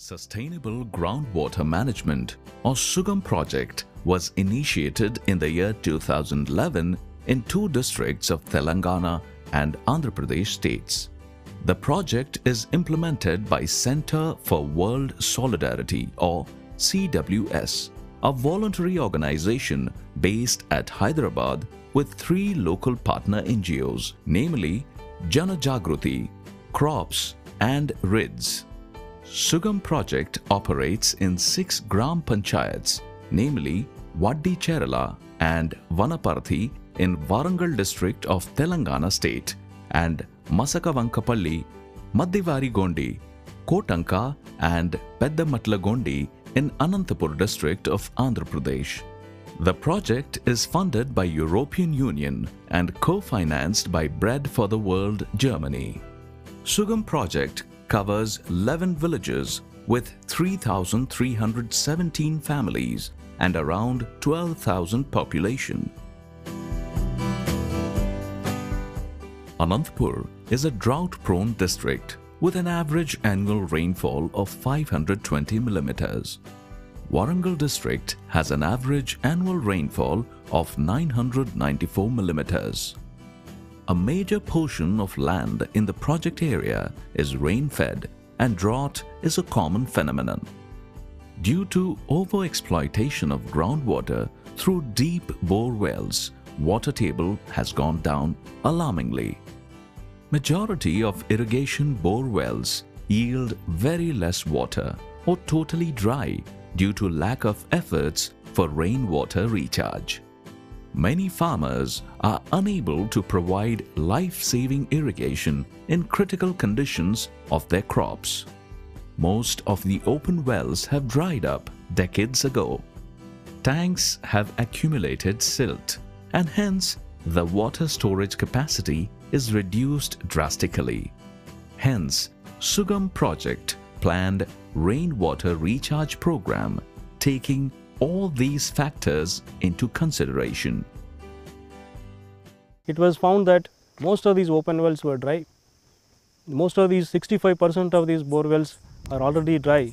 Sustainable Groundwater Management or SUGAM project was initiated in the year 2011 in two districts of Telangana and Andhra Pradesh states. The project is implemented by Center for World Solidarity or CWS, a voluntary organization based at Hyderabad with three local partner NGOs, namely Jana Jagruti, Crops and RIDS. SUGAM project operates in 6 Gram Panchayats, namely Vaddi Cherala and Vanaparthi in Warangal district of Telangana state and Masakavankapalli, Maddivari-Gondi, Kotanka and Peddamatlagondi in Anantapur district of Andhra Pradesh. The project is funded by European Union and co-financed by Bread for the World, Germany. SUGAM project covers 11 villages with 3,317 families and around 12,000 population. Anantapur is a drought-prone district with an average annual rainfall of 520 millimeters. Warangal district has an average annual rainfall of 994 millimeters. A major portion of land in the project area is rain-fed and drought is a common phenomenon. Due to overexploitation of groundwater through deep bore wells, water table has gone down alarmingly. Majority of irrigation bore wells yield very less water or totally dry due to lack of efforts for rainwater recharge. Many farmers are unable to provide life-saving irrigation in critical conditions of their crops. Most of the open wells have dried up decades ago. Tanks have accumulated silt and hence the water storage capacity is reduced drastically. Hence, SUGAM project planned rainwater recharge program taking all these factors into consideration. It was found that most of these open wells were dry. Most of these 65% of these bore wells are already dry,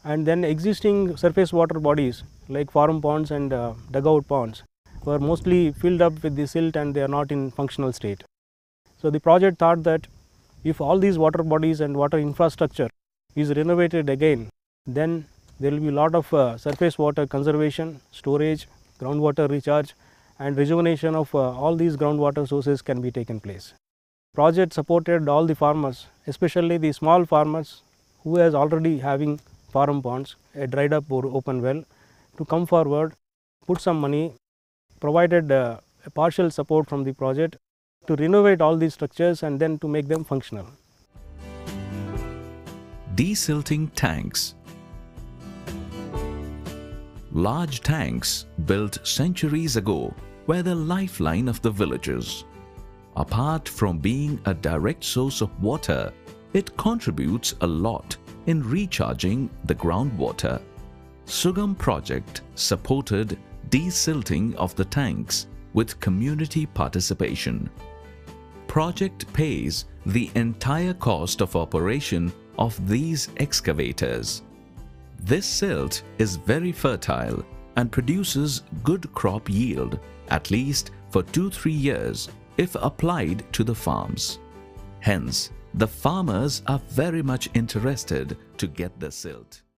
and then existing surface water bodies like farm ponds and dugout ponds were mostly filled up with the silt and they are not in functional state. So the project thought that if all these water bodies and water infrastructure is renovated again, then there will be a lot of surface water conservation, storage, groundwater recharge and rejuvenation of all these groundwater sources can be taken place. Project supported all the farmers, especially the small farmers who is already having farm ponds, a dried up or open well, to come forward, put some money, provided a partial support from the project to renovate all these structures and then to make them functional. Desilting tanks. Large tanks built centuries ago were the lifeline of the villages. Apart from being a direct source of water, it contributes a lot in recharging the groundwater. SUGAM project supported desilting of the tanks with community participation. Project pays the entire cost of operation of these excavators. This silt is very fertile and produces good crop yield at least for 2-3 years if applied to the farms. Hence, the farmers are very much interested to get the silt.